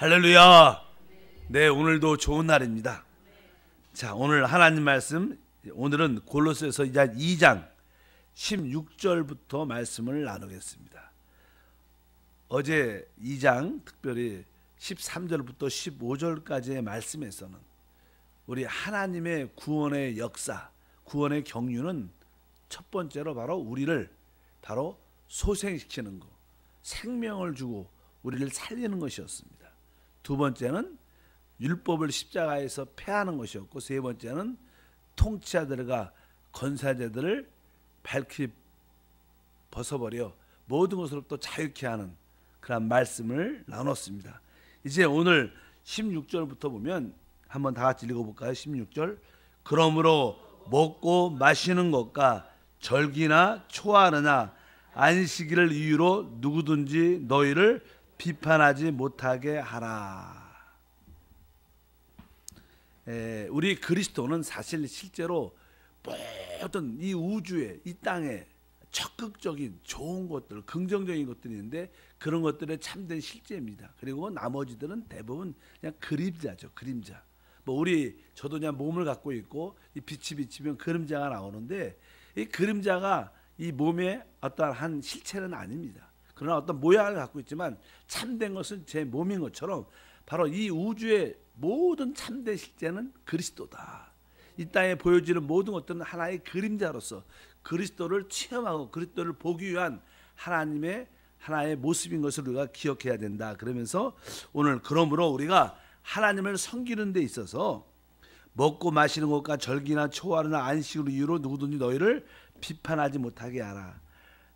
할렐루야. 네, 오늘도 좋은 날입니다. 자, 오늘 하나님 말씀, 오늘은 골로새서 2장 16절부터 말씀을 나누겠습니다. 어제 2장 특별히 13절부터 15절까지의 말씀에서는 우리 하나님의 구원의 역사, 구원의 경륜은 첫 번째로 바로 우리를 바로 소생시키는 것, 생명을 주고 우리를 살리는 것이었습니다. 두 번째는 율법을 십자가에서 폐하는 것이었고, 세 번째는 통치자들과 권사자들을 밝히 벗어버려 모든 것으로부터 자유케 하는 그런 말씀을 나눴습니다. 이제 오늘 16절부터 보면 한번 다 같이 읽어볼까요? 16절. 그러므로 먹고 마시는 것과 절기나 초하느냐 안식일을 이유로 누구든지 너희를 비판하지 못하게 하라. 우리 그리스도는 사실 실제로 모든 이 우주에, 이 땅에 적극적인 좋은 것들, 긍정적인 것들이 있는데 그런 것들의 참된 실제입니다. 그리고 나머지들은 대부분 그냥 그림자죠. 그림자. 저도 그냥 몸을 갖고 있고 이 빛이 비치면 그림자가 나오는데, 이 그림자가 이 몸의 어떠한 한 실체는 아닙니다. 그러나 어떤 모양을 갖고 있지만 참된 것은 제 몸인 것처럼 바로 이 우주의 모든 참된 실제는 그리스도다. 이 땅에 보여지는 모든 것들은 하나의 그림자로서 그리스도를 체험하고 그리스도를 보기 위한 하나님의 하나의 모습인 것을 우리가 기억해야 된다. 그러면서 오늘 그러므로 우리가 하나님을 섬기는 데 있어서 먹고 마시는 것과 절기나 초하루나 안식으로 이유로 누구든지 너희를 비판하지 못하게 하라.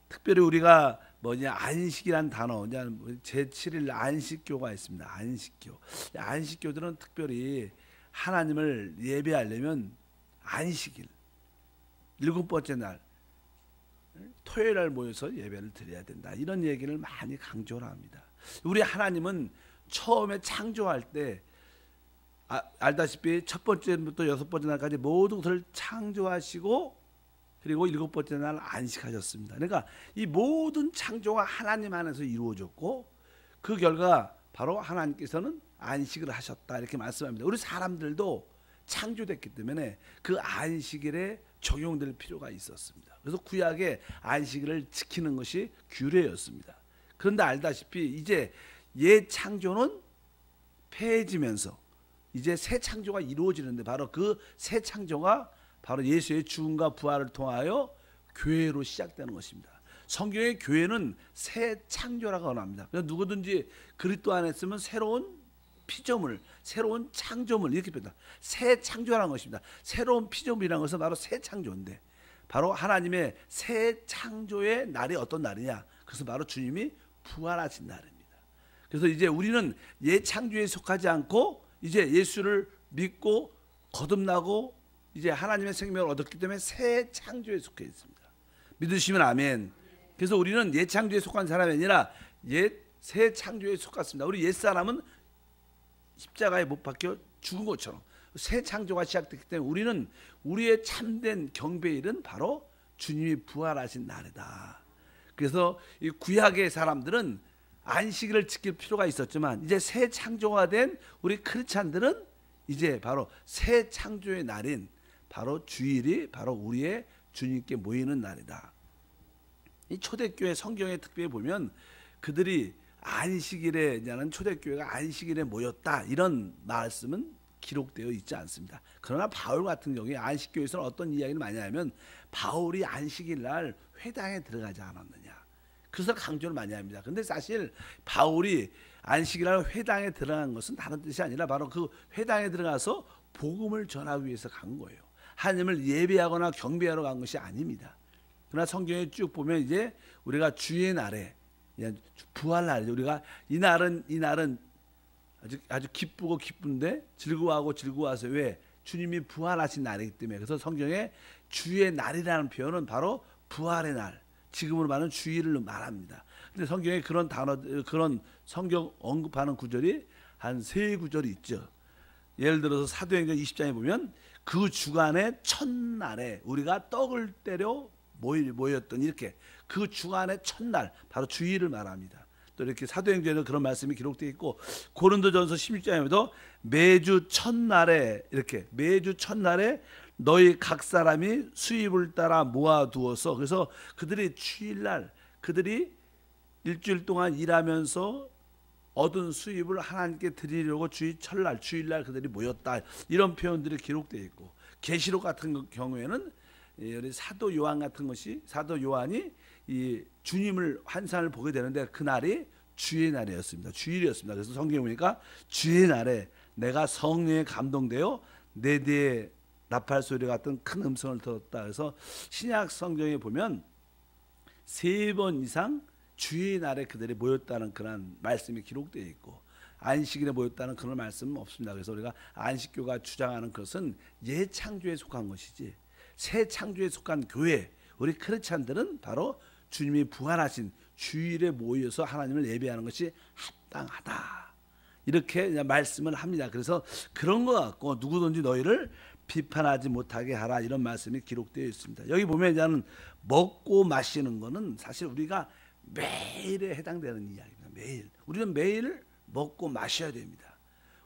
특별히 우리가 안식이란 단어, 제7일 안식교가 있습니다. 안식교. 안식교들은 특별히 하나님을 예배하려면 안식일, 7번째 날, 토요일 날 모여서 예배를 드려야 된다. 이런 얘기를 많이 강조를 합니다. 우리 하나님은 처음에 창조할 때 알다시피 첫 번째부터 6번째 날까지 모든 것을 창조하시고 그리고 7번째 날 안식하셨습니다. 그러니까 이 모든 창조가 하나님 안에서 이루어졌고 그 결과 바로 하나님께서는 안식을 하셨다 이렇게 말씀합니다. 우리 사람들도 창조됐기 때문에 그 안식일에 적용될 필요가 있었습니다. 그래서 구약의 안식일을 지키는 것이 규례였습니다. 그런데 알다시피 이제 옛 창조는 폐해지면서 이제 새 창조가 이루어지는데 바로 그 새 창조가 바로 예수의 죽음과 부활을 통하여 교회로 시작되는 것입니다. 성경의 교회는 새 창조라고 합니다. 그래서 누구든지 그리스도 안에 있으면 새로운 피조물, 새로운 창조물 이렇게 표현합니다. 새 창조라는 것입니다. 새로운 피조물이라는 것은 바로 새 창조인데 바로 하나님의 새 창조의 날이 어떤 날이냐? 그것은 바로 주님이 부활하신 날입니다. 그래서 이제 우리는 옛 창조에 속하지 않고 이제 예수를 믿고 거듭나고 이제 하나님의 생명을 얻었기 때문에 새 창조에 속해 있습니다. 믿으시면 아멘. 그래서 우리는 옛 창조에 속한 사람이 아니라 새 창조에 속았습니다. 우리 옛 사람은 십자가에 못 박혀 죽은 것처럼 새 창조가 시작됐기 때문에 우리는 우리의 참된 경배일은 바로 주님이 부활하신 날이다. 그래서 이 구약의 사람들은 안식일을 지킬 필요가 있었지만 이제 새 창조가 된 우리 크리스찬들은 이제 바로 새 창조의 날인 바로 주일이 바로 우리의 주님께 모이는 날이다. 이 초대교회 성경에 특별히 보면 그들이 안식일에 초대교회가 안식일에 모였다 이런 말씀은 기록되어 있지 않습니다. 그러나 바울 같은 경우에 안식교에서는 어떤 이야기를 많이 하면 바울이 안식일 날 회당에 들어가지 않았느냐. 그래서 강조를 많이 합니다. 그런데 사실 바울이 안식일 날 회당에 들어간 것은 다른 뜻이 아니라 바로 그 회당에 들어가서 복음을 전하기 위해서 간 거예요. 하나님을 예배하거나 경배하러 간 것이 아닙니다. 그러나 성경에 쭉 보면 이제 우리가 주의 날에 부활날 우리가 이 날은 아주 기쁘고 기쁜데 즐거워서 왜? 주님이 부활하신 날이기 때문에. 그래서 성경에 주의 날이라는 표현은 바로 부활의 날, 지금으로 말하는 주일을 말합니다. 근데 성경에 그런 그런 성경 언급하는 구절이 한 3구절이 있죠. 예를 들어서 사도행전 20장에 보면 그 주간의 첫날에 우리가 떡을 때려 모였던 이렇게 그 주간의 첫날 바로 주일을 말합니다. 또 이렇게 사도행전에도 그런 말씀이 기록되어 있고 고린도전서 16장에도 매주 첫날에 이렇게 매주 첫날에 너희 각 사람이 수입을 따라 모아두어서 그래서 그들이 주일날 그들이 일주일 동안 일하면서 얻은 수입을 하나님께 드리려고 첫날 주일날 그들이 모였다 이런 표현들이 기록되어 있고 계시록 같은 경우에는 우리 사도 요한 같은 것이 사도 요한이 이 주님을 환상을 보게 되는데 그날이 주의 날이었습니다. 주일이었습니다. 그래서 성경에 보니까 주의 날에 내가 성령에 감동되어 내 뒤에 나팔 소리 같은 큰 음성을 들었다. 그래서 신약 성경에 보면 3번 이상 주의 날에 그들이 모였다는 그런 말씀이 기록되어 있고 안식일에 모였다는 그런 말씀은 없습니다. 그래서 우리가 안식교가 주장하는 것은 예창조에 속한 것이지 새 창조에 속한 교회 우리 크리스찬들은 바로 주님이 부활하신 주일에 모여서 하나님을 예배하는 것이 합당하다 이렇게 말씀을 합니다. 그래서 그런 것 같고 누구든지 너희를 비판하지 못하게 하라 이런 말씀이 기록되어 있습니다. 여기 보면 이제는 먹고 마시는 것은 사실 우리가 매일에 해당되는 이야기입니다. 매일 우리는 매일 먹고 마셔야 됩니다.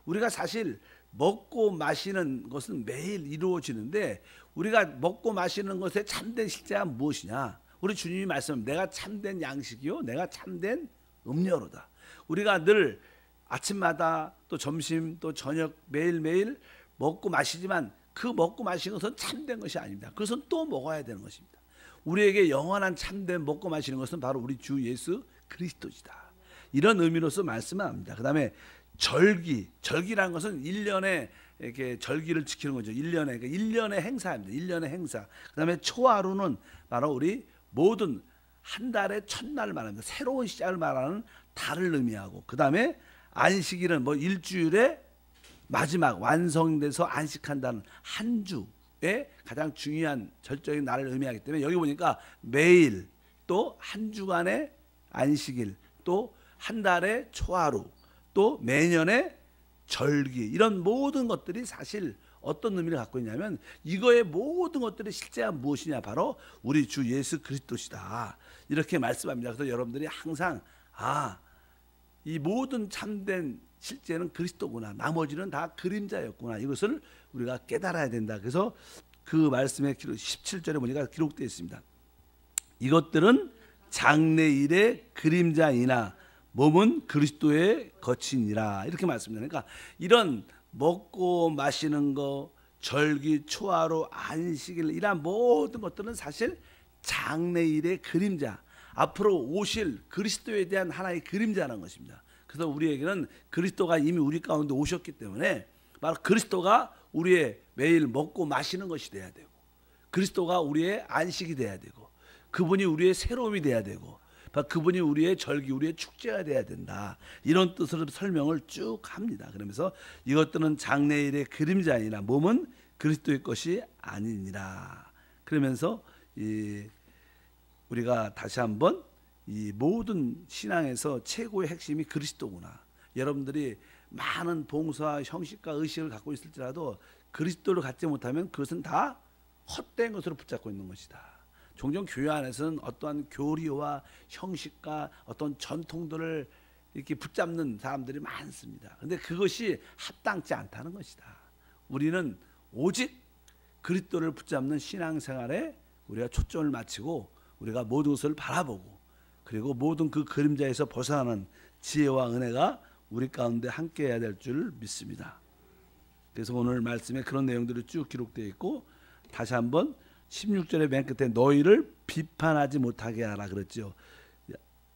우리가 사실 먹고 마시는 것은 매일 이루어지는데 우리가 먹고 마시는 것의 참된 실제가 무엇이냐? 우리 주님이 말씀합니다. 내가 참된 양식이요 내가 참된 음료로다. 우리가 늘 아침마다 또 점심 또 저녁 매일매일 먹고 마시지만 그 먹고 마시는 것은 참된 것이 아닙니다. 그것은 또 먹어야 되는 것입니다. 우리에게 영원한 참된 먹고 마시는 것은 바로 우리 주 예수 그리스도시다. 이런 의미로서 말씀을 합니다. 그 다음에 절기라는 것은 1년에 이렇게 절기를 지키는 거죠. 1년의 행사입니다. 1년의 행사. 그 다음에 초하루는 바로 우리 모든 한 달의 첫날 말합니다. 새로운 시작을 말하는 달을 의미하고 그 다음에 안식일은 뭐 일주일의 마지막 완성돼서 안식한다는 한 주의 가장 중요한 절정의 날을 의미하기 때문에 여기 보니까 매일 또 한 주간의 안식일 또 한 달의 초하루 또 매년의 절기 이런 모든 것들이 사실 어떤 의미를 갖고 있냐면 이거의 모든 것들이 실제가 무엇이냐 바로 우리 주 예수 그리스도시다 이렇게 말씀합니다. 그래서 여러분들이 항상 이 모든 참된 실제는 그리스도구나 나머지는 다 그림자였구나 이것을 우리가 깨달아야 된다. 그래서 그 말씀의 17절에 보니까 기록되어 있습니다. 이것들은 장래일의 그림자이나 몸은 그리스도의 거친이라 이렇게 말씀합니다. 그러니까 이런 먹고 마시는 거 절기 초하루 안식일 이런 모든 것들은 사실 장래일의 그림자 앞으로 오실 그리스도에 대한 하나의 그림자라는 것입니다. 그래서 우리에게는 그리스도가 이미 우리 가운데 오셨기 때문에 바로 그리스도가 우리의 매일 먹고 마시는 것이 돼야 되고 그리스도가 우리의 안식이 돼야 되고 그분이 우리의 새로움이 돼야 되고 그분이 우리의 절기 우리의 축제가 돼야 된다 이런 뜻으로 설명을 쭉 합니다. 그러면서 이것들은 장래일의 그림자이나 몸은 그리스도의 것이 아니니라 그러면서 우리가 다시 한번 이 모든 신앙에서 최고의 핵심이 그리스도구나. 여러분들이 많은 봉사와 형식과 의식을 갖고 있을지라도 그리스도를 갖지 못하면 그것은 다 헛된 것으로 붙잡고 있는 것이다. 종종 교회 안에서는 어떠한 교리와 형식과 어떤 전통들을 이렇게 붙잡는 사람들이 많습니다. 그런데 그것이 합당치 않다는 것이다. 우리는 오직 그리스도를 붙잡는 신앙생활에 우리가 초점을 맞추고 우리가 모든 것을 바라보고 그리고 모든 그 그림자에서 벗어나는 지혜와 은혜가 우리 가운데 함께해야 될 줄 믿습니다. 그래서 오늘 말씀에 그런 내용들이 쭉 기록되어 있고 다시 한번 16절의 맨 끝에 너희를 비판하지 못하게 하라 그랬죠.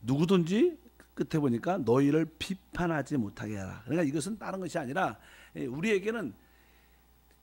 누구든지 끝에 보니까 너희를 비판하지 못하게 하라. 그러니까 이것은 다른 것이 아니라 우리에게는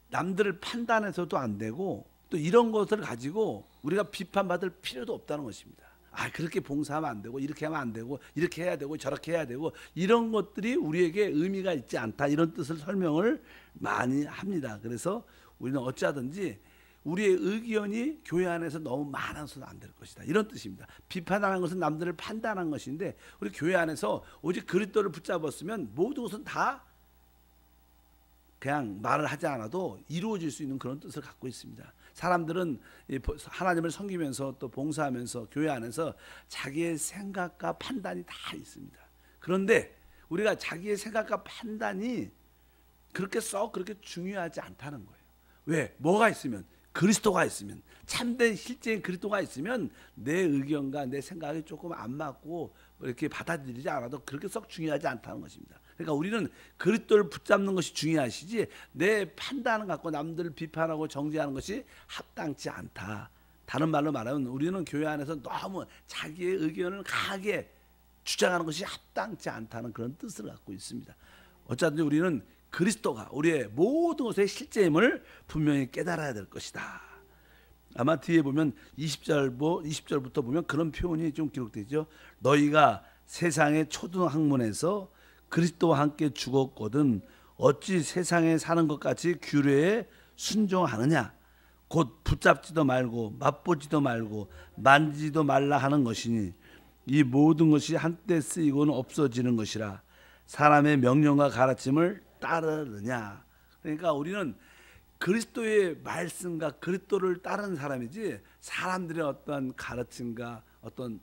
남들을 판단해서도 안 되고 또 이런 것을 가지고 우리가 비판받을 필요도 없다는 것입니다. 그렇게 봉사하면 안 되고 이렇게 하면 안 되고 이렇게 해야 되고 저렇게 해야 되고 이런 것들이 우리에게 의미가 있지 않다 이런 뜻을 설명을 많이 합니다. 그래서 우리는 어찌하든지 우리의 의견이 교회 안에서 너무 많아서는 안 될 것이다 이런 뜻입니다. 비판하는 것은 남들을 판단하는 것인데 우리 교회 안에서 오직 그리스도를 붙잡았으면 모든 것은 다 그냥 말을 하지 않아도 이루어질 수 있는 그런 뜻을 갖고 있습니다. 사람들은 하나님을 섬기면서 또 봉사하면서 교회 안에서 자기의 생각과 판단이 다 있습니다. 그런데 우리가 자기의 생각과 판단이 그렇게 중요하지 않다는 거예요. 왜? 뭐가 있으면, 그리스도가 있으면, 참된 실제인 그리스도가 있으면 내 의견과 내 생각이 조금 안 맞고 이렇게 받아들이지 않아도 그렇게 썩 중요하지 않다는 것입니다. 그러니까 우리는 그리스도를 붙잡는 것이 중요하시지 내 판단을 갖고 남들을 비판하고 정죄하는 것이 합당치 않다. 다른 말로 말하면 우리는 교회 안에서 너무 자기의 의견을 강하게 주장하는 것이 합당치 않다는 그런 뜻을 갖고 있습니다. 어쨌든 우리는 그리스도가 우리의 모든 것의 실제임을 분명히 깨달아야 될 것이다. 아마 뒤에 보면 20절부터 보면 그런 표현이 좀 기록되죠. 너희가 세상의 초등학문에서 그리스도와 함께 죽었거든 어찌 세상에 사는 것 같이 규례에 순종하느냐. 곧 붙잡지도 말고 맛보지도 말고 만지지도 말라 하는 것이니 이 모든 것이 한때 쓰이고는 없어지는 것이라. 사람의 명령과 가르침을 따르느냐. 그러니까 우리는 그리스도의 말씀과 그리스도를 따르는 사람이지 사람들의 어떤 가르침과 어떤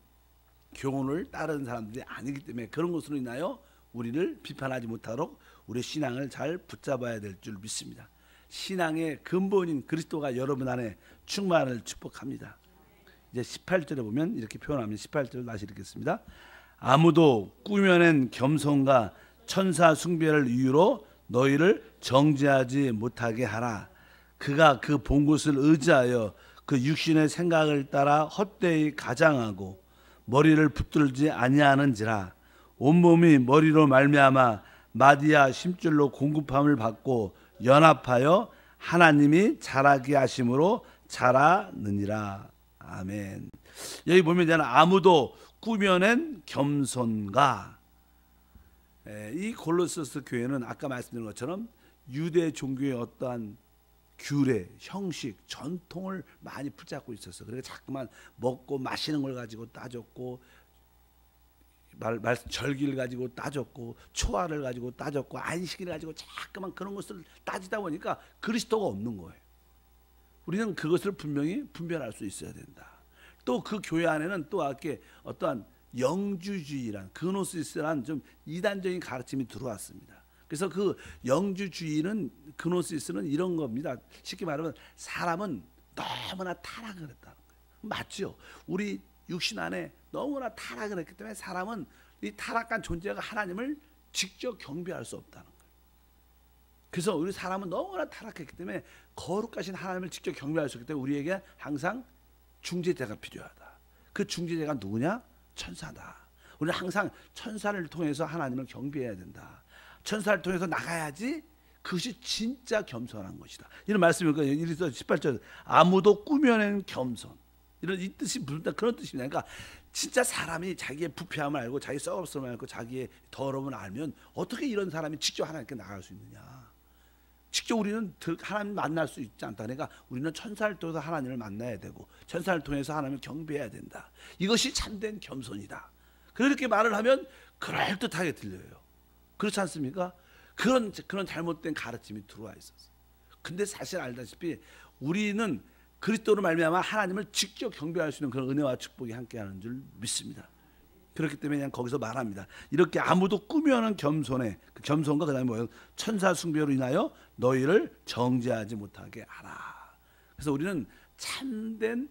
교훈을 따르는 사람들이 아니기 때문에 그런 것으로 인하여 우리를 비판하지 못하도록 우리의 신앙을 잘 붙잡아야 될 줄 믿습니다. 신앙의 근본인 그리스도가 여러분 안에 충만을 축복합니다. 이제 18절에 보면 이렇게 표현하면 18절을 다시 읽겠습니다. 아무도 꾸며낸 겸손과 천사 숭배를 이유로 너희를 정죄하지 못하게 하라. 그가 그 본 것을 의지하여 그 육신의 생각을 따라 헛되이 가장하고 머리를 붙들지 아니하는지라. 온몸이 머리로 말미암아 마디와 심줄로 공급함을 받고 연합하여 하나님이 자라게 하심으로 자라느니라. 아멘. 여기 보면 이제 아무도 꾸며낸 겸손과, 이 골로새서 교회는 아까 말씀드린 것처럼 유대 종교의 어떠한 규례, 형식, 전통을 많이 붙잡고 있었어. 그러니까 자꾸만 먹고 마시는 걸 가지고 따졌고, 절기를 가지고 따졌고, 초하를 가지고 따졌고, 안식일을 가지고 자꾸만 그런 것을 따지다 보니까 그리스도가 없는 거예요. 우리는 그것을 분명히 분별할 수 있어야 된다. 또 그 교회 안에는 또 이렇게 어떠한 영주주의란, 그노시스란 좀 이단적인 가르침이 들어왔습니다. 그래서 그 영주주의는, 그노시스는 이런 겁니다. 쉽게 말하면 사람은 너무나 타락을 했다는 거예요. 맞죠? 우리 육신 안에 너무나 타락을 했기 때문에 사람은 이 타락한 존재가 하나님을 직접 경배할 수 없다는 거예요. 그래서 우리 사람은 너무나 타락했기 때문에 거룩하신 하나님을 직접 경배할 수 없기 때문에 우리에게 항상 중재자가 필요하다. 그 중재자가 누구냐? 천사다. 우리는 항상 천사를 통해서 하나님을 경배해야 된다. 천사를 통해서 나가야지 그것이 진짜 겸손한 것이다. 이런 말씀이니까 18절 아무도 꾸며낸 겸손, 이런 이 뜻이 무슨 그런 뜻입니다. 그러니까 진짜 사람이 자기의 부패함을 알고 자기 썩었음을 알고 자기의 더러움을 알면 어떻게 이런 사람이 직접 하나님께 나갈 수 있느냐. 직접 우리는 하나님 만날 수 있지 않다. 그러니까 우리는 천사를 통해서 하나님을 만나야 되고 천사를 통해서 하나님을 경배해야 된다. 이것이 참된 겸손이다. 그렇게 말을 하면 그럴듯하게 들려요. 그렇지 않습니까? 그런 잘못된 가르침이 들어와 있었어요. 근데 사실 알다시피 우리는 그리스도로 말미암아 하나님을 직접 경배할 수 있는 그런 은혜와 축복이 함께하는 줄 믿습니다. 그렇기 때문에 그냥 거기서 말합니다. 이렇게 아무도 꾸며는 겸손에, 그 겸손과 그다음에 뭐예요? 천사 숭배로 인하여 너희를 정죄하지 못하게 하라. 그래서 우리는 참된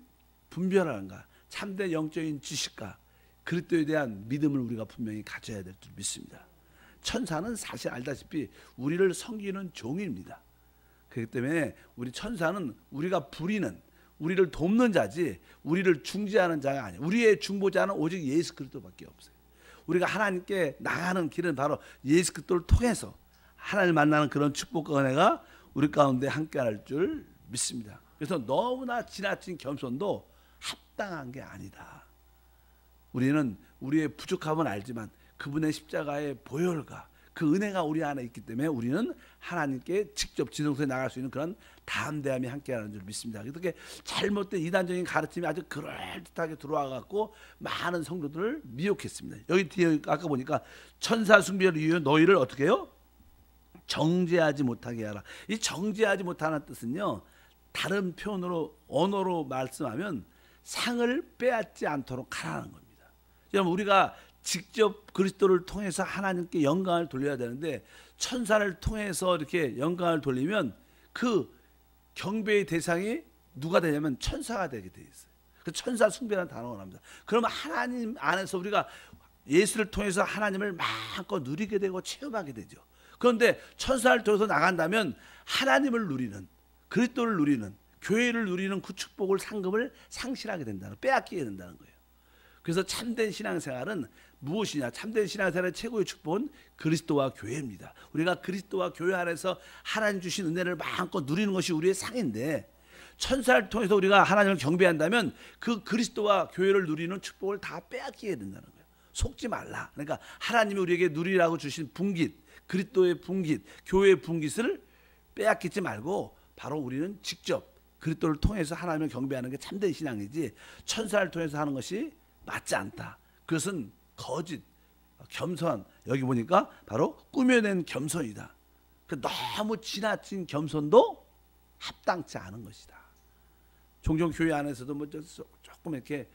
분별하는가, 참된 영적인 지식과 그리스도에 대한 믿음을 우리가 분명히 가져야 될 줄 믿습니다. 천사는 사실 알다시피 우리를 섬기는 종입니다. 그렇기 때문에 우리 천사는 우리가 부리는, 우리를 돕는 자지 우리를 중재하는 자가 아니에요. 우리의 중보자는 오직 예수 그리스도밖에 없어요. 우리가 하나님께 나가는 길은 바로 예수 그리스도를 통해서 하나님을 만나는 그런 축복과 은혜가 우리 가운데 함께할 줄 믿습니다. 그래서 너무나 지나친 겸손도 합당한 게 아니다. 우리는 우리의 부족함은 알지만 그분의 십자가의 보혈과 그 은혜가 우리 안에 있기 때문에 우리는 하나님께 직접 지성소에 나갈 수 있는 그런 담대함이 함께하는 줄 믿습니다. 이렇게 잘못된 이단적인 가르침이 아주 그럴듯하게 들어와 갖고 많은 성도들을 미혹했습니다. 여기 뒤에 아까 보니까 천사 숭배를 이유로 너희를 어떻게 해요? 정죄하지 못하게 하라. 이 정죄하지 못하는 뜻은요, 다른 표현으로 언어로 말씀하면 상을 빼앗지 않도록 하라는 겁니다. 여러분, 우리가 직접 그리스도를 통해서 하나님께 영광을 돌려야 되는데 천사를 통해서 이렇게 영광을 돌리면 그 경배의 대상이 누가 되냐면 천사가 되게 돼 있어요. 그 천사 숭배라는 단어가 나옵니다. 그러면 하나님 안에서 우리가 예수를 통해서 하나님을 마음껏 누리게 되고 체험하게 되죠. 그런데 천사를 통해서 나간다면 하나님을 누리는, 그리스도를 누리는, 교회를 누리는 그 축복을, 상급을 상실하게 된다는, 빼앗기게 된다는 거예요. 그래서 참된 신앙생활은 무엇이냐? 참된 신앙생활의 최고의 축복은 그리스도와 교회입니다. 우리가 그리스도와 교회 안에서 하나님 주신 은혜를 마음껏 누리는 것이 우리의 상인데, 천사를 통해서 우리가 하나님을 경배한다면 그 그리스도와 교회를 누리는 축복을 다 빼앗기게 된다는 거예요. 속지 말라. 그러니까 하나님이 우리에게 누리라고 주신 분깃, 그리스도의 분깃, 교회의 분깃을 빼앗기지 말고 바로 우리는 직접 그리스도를 통해서 하나님을 경배하는 게 참된 신앙이지, 천사를 통해서 하는 것이 맞지 않다. 그것은 거짓, 겸손, 여기 보니까 바로 꾸며낸 겸손이다. 너무 지나친 겸손도 합당치 않은 것이다. 종종 교회 안에서도 뭐 조금 이렇게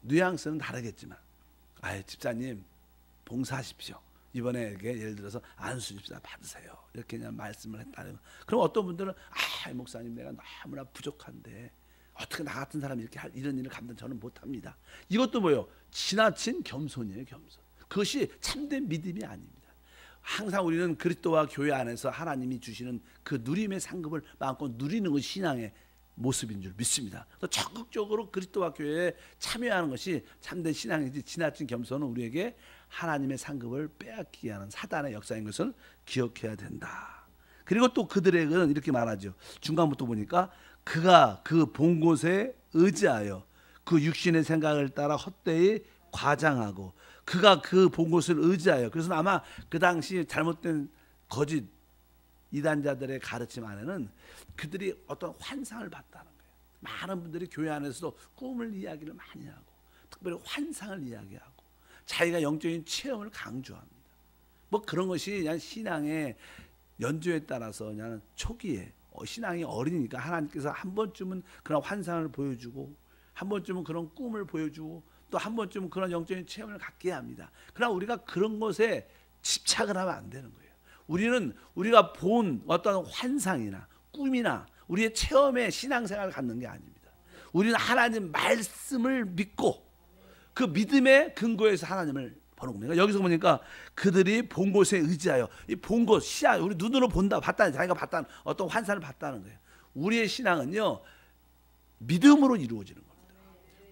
뉘앙스는 다르겠지만, 아예 집사님 봉사하십시오. 이번에 이렇게 예를 들어서 안수 집사 받으세요. 이렇게 그냥 말씀을 했다면, 그럼 어떤 분들은 목사님 내가 너무나 부족한데 어떻게 나 같은 사람이 이렇게 이런 일을 감당 저는 못합니다. 이것도 뭐예요? 지나친 겸손이에요. 겸손. 그것이 참된 믿음이 아닙니다. 항상 우리는 그리스도와 교회 안에서 하나님이 주시는 그 누림의 상급을 마음껏 누리는 것이 신앙의 모습인 줄 믿습니다. 그래서 적극적으로 그리스도와 교회에 참여하는 것이 참된 신앙이지, 지나친 겸손은 우리에게 하나님의 상급을 빼앗기게 하는 사단의 역사인 것을 기억해야 된다. 그리고 또 그들에게는 이렇게 말하죠. 중간부터 보니까 그가 그 본 곳에 의지하여 그 육신의 생각을 따라 헛되이 과장하고, 그가 그 본 곳을 의지하여, 그래서 아마 그 당시 잘못된 거짓 이단자들의 가르침 안에는 그들이 어떤 환상을 봤다는 거예요. 많은 분들이 교회 안에서도 꿈을 이야기를 많이 하고, 특별히 환상을 이야기하고 자기가 영적인 체험을 강조합니다. 뭐 그런 것이 그냥 신앙의 연조에 따라서 그냥 초기에 신앙이 어리니까 하나님께서 한 번쯤은 그런 환상을 보여주고, 한 번쯤은 그런 꿈을 보여주고, 또 한 번쯤은 그런 영적인 체험을 갖게 합니다. 그러나 우리가 그런 것에 집착을 하면 안 되는 거예요. 우리는 우리가 본 어떤 환상이나 꿈이나 우리의 체험에 신앙생활을 갖는 게 아닙니다. 우리는 하나님 말씀을 믿고 그 믿음의 근거에서 하나님을 보는 겁니다. 여기서 보니까 그들이 본 곳에 의지하여, 이 본 곳, 시야, 우리 눈으로 본다, 봤다는, 자기가 봤다는 어떤 환상을 봤다는 거예요. 우리의 신앙은요, 믿음으로 이루어지는 겁니다.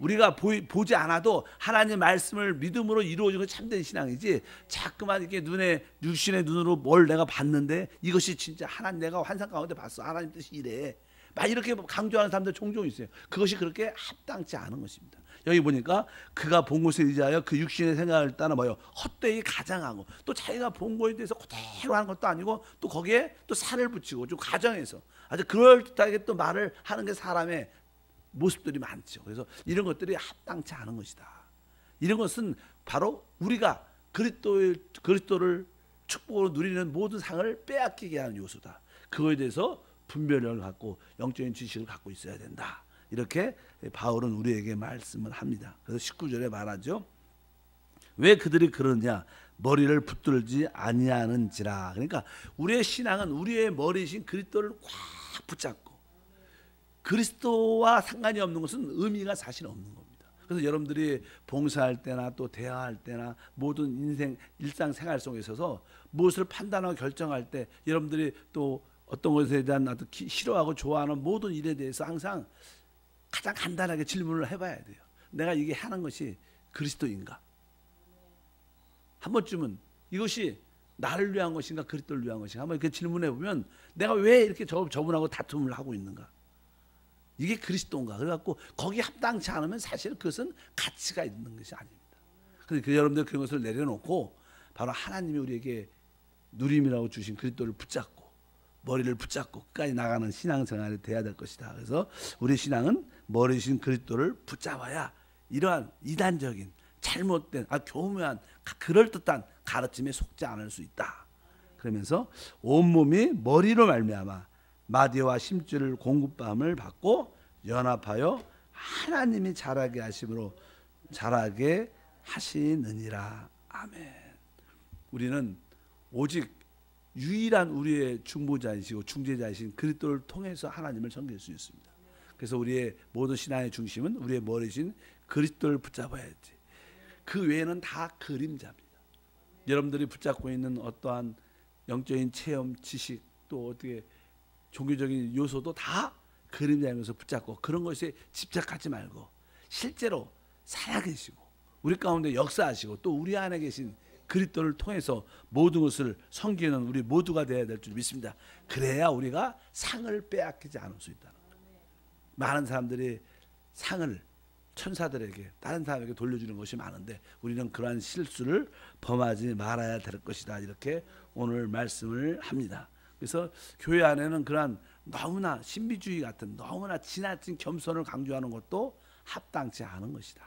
우리가 보지 않아도 하나님 말씀을 믿음으로 이루어지는 것이 참된 신앙이지, 자꾸만 이렇게 눈에, 육신의 눈으로 뭘 내가 봤는데 이것이 진짜 하나님, 내가 환상 가운데 봤어, 하나님 뜻이 이래, 막 이렇게 강조하는 사람들 종종 있어요. 그것이 그렇게 합당치 않은 것입니다. 여기 보니까 그가 본 곳에 의지하여 그 육신의 생각을 따라 뭐요? 헛되이 가장하고, 또 자기가 본 거에 대해서 그대로 하는 것도 아니고 또 거기에 또 살을 붙이고 좀 가정해서 아주 그럴듯하게 또 말을 하는 게 사람의 모습들이 많죠. 그래서 이런 것들이 합당치 않은 것이다. 이런 것은 바로 우리가 그리스도를 축복으로 누리는 모든 상을 빼앗기게 하는 요소다. 그거에 대해서 분별력을 갖고 영적인 지식을 갖고 있어야 된다. 이렇게 바울은 우리에게 말씀을 합니다. 그래서 19절에 말하죠. 왜 그들이 그러냐? 머리를 붙들지 아니하는지라. 그러니까 우리의 신앙은 우리의 머리이신 그리스도를 꽉 붙잡고, 그리스도와 상관이 없는 것은 의미가 사실 없는 겁니다. 그래서 여러분들이 봉사할 때나 또 대화할 때나 모든 인생 일상생활 속에 있어서 무엇을 판단하고 결정할 때, 여러분들이 또 어떤 것에 대한 아주 싫어하고 좋아하는 모든 일에 대해서 항상 가장 간단하게 질문을 해봐야 돼요. 내가 이게 하는 것이 그리스도인가? 한 번쯤은 이것이 나를 위한 것인가 그리스도를 위한 것인가 한번 이렇게 질문해 보면, 내가 왜 이렇게 저분하고 다툼을 하고 있는가? 이게 그리스도인가? 그래갖고 거기 합당치 않으면 사실 그것은 가치가 있는 것이 아닙니다. 그래서 여러분들 그런 것을 내려놓고 바로 하나님이 우리에게 누림이라고 주신 그리스도를 붙잡고 머리를 붙잡고 끝까지 나가는 신앙생활이 돼야 될 것이다. 그래서 우리 신앙은 머리신 그리스도를 붙잡아야 이러한 이단적인 잘못된 교묘한 그럴듯한 가르침에 속지 않을 수 있다. 그러면서 온몸이 머리로 말미암아 마디와 심줄을 공급함을 받고 연합하여 하나님이 자라게 하심으로 자라게 하시느니라. 아멘. 우리는 오직 유일한 우리의 중보자이시고 중재자이신 그리스도를 통해서 하나님을 섬길 수 있습니다. 그래서 우리의 모든 신앙의 중심은 우리의 머리신 그리스도를 붙잡아야지. 그 외에는 다 그림자입니다. 여러분들이 붙잡고 있는 어떠한 영적인 체험, 지식, 또 어떻게 종교적인 요소도 다 그림자이면서 붙잡고 그런 것에 집착하지 말고 실제로 살아계시고 우리 가운데 역사하시고 또 우리 안에 계신 그리스도를 통해서 모든 것을 섬기는 우리 모두가 되어야 될 줄 믿습니다. 그래야 우리가 상을 빼앗기지 않을 수 있다는 거예요. 많은 사람들이 상을 천사들에게 다른 사람에게 돌려주는 것이 많은데 우리는 그러한 실수를 범하지 말아야 될 것이다. 이렇게 오늘 말씀을 합니다. 그래서 교회 안에는 그러한 너무나 신비주의 같은 너무나 지나친 겸손을 강조하는 것도 합당치 않은 것이다.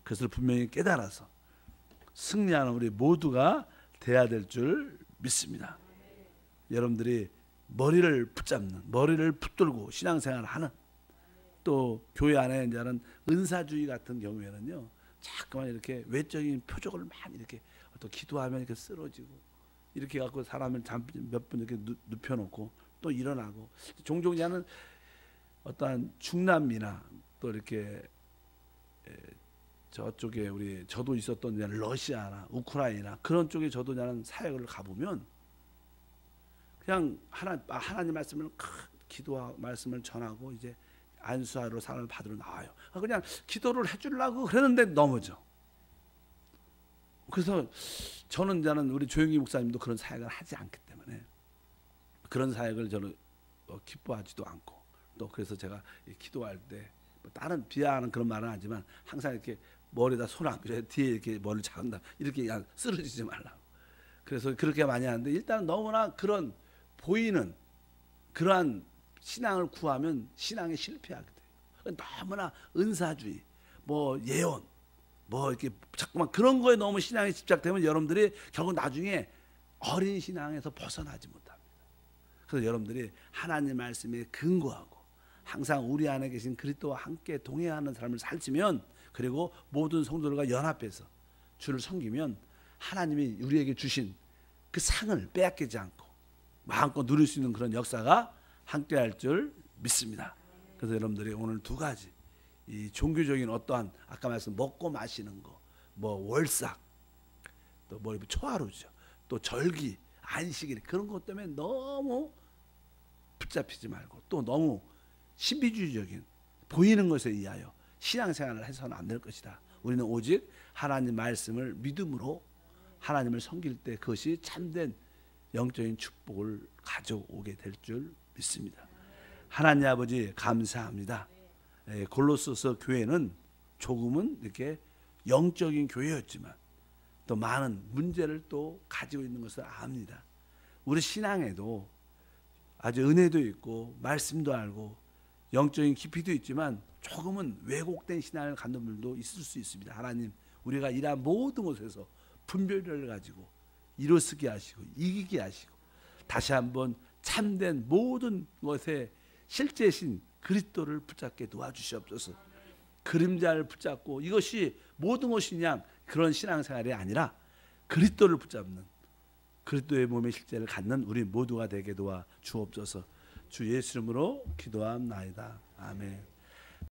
그것을 분명히 깨달아서 승리하는 우리 모두가 돼야 될 줄 믿습니다. 여러분들이 머리를 붙잡는, 머리를 붙들고 신앙생활을 하는, 또 교회 안에 이제는 은사주의 같은 경우에는요, 자꾸만 이렇게 외적인 표적을 많이 이렇게 또 기도하면 이렇게 쓰러지고 이렇게 갖고 사람을 몇 분 이렇게 눕혀놓고 또 일어나고, 종종 이제는 어떠한 중남미나 또 이렇게 저쪽에 저도 있었던 러시아나 우크라이나 그런 쪽에 저도 나는 사역을 가보면 그냥 하나님 말씀을 기도와 말씀을 전하고 이제 안수하러 사람을 받으러 나와요. 그냥 기도를 해주려고 그랬는데 넘어져. 그래서 저는 우리 조영기 목사님도 그런 사역을 하지 않기 때문에 그런 사역을 저는 기뻐하지도 않고, 또 그래서 제가 기도할 때 다른 비하하는 그런 말은 하지만 항상 이렇게 머리에다 손 안 그래 뒤에 이렇게 머리를 잡는다 이렇게 그냥 쓰러지지 말라고. 그래서 그렇게 많이 하는데 일단 너무나 그런 보이는 그러한 신앙을 구하면 신앙에 실패하게 돼요. 너무나 은사주의, 예언, 이렇게 자꾸만 그런 거에 너무 신앙에 집착되면 여러분들이 결국 나중에 어린 신앙에서 벗어나지 못합니다. 그래서 여러분들이 하나님 말씀에 근거하고 항상 우리 안에 계신 그리스도와 함께 동행하는 삶을 살지면, 그리고 모든 성도들과 연합해서 주를 섬기면 하나님이 우리에게 주신 그 상을 빼앗기지 않고 마음껏 누릴 수 있는 그런 역사가 함께할 줄 믿습니다. 그래서 여러분들이 오늘 두 가지, 이 종교적인 어떠한 아까 말씀 먹고 마시는 거, 월삭, 또 초하루죠, 또 절기, 안식일 그런 것 때문에 너무 붙잡히지 말고 또 너무 신비주의적인 보이는 것에 의하여 신앙생활을 해서는 안 될 것이다. 우리는 오직 하나님 말씀을 믿음으로 하나님을 섬길 때 그것이 참된 영적인 축복을 가져오게 될 줄 믿습니다. 하나님 아버지 감사합니다. 골로새서 교회는 조금은 이렇게 영적인 교회였지만 또 많은 문제를 또 가지고 있는 것을 압니다. 우리 신앙에도 아주 은혜도 있고 말씀도 알고 영적인 깊이도 있지만 조금은 왜곡된 신앙을 갖는 분들도 있을 수 있습니다. 하나님, 우리가 이러한 모든 것에서 분별을 가지고 일어서게 하시고 이기게 하시고 다시 한번 참된 모든 것에 실제신 그리스도를 붙잡게 도와주시옵소서. 그림자를 붙잡고 이것이 모든 것이 그냥 그런 신앙생활이 아니라 그리스도를 붙잡는, 그리스도의 몸의 실제를 갖는 우리 모두가 되게 도와주옵소서. 주 예수 이름으로 기도합나이다. 아멘.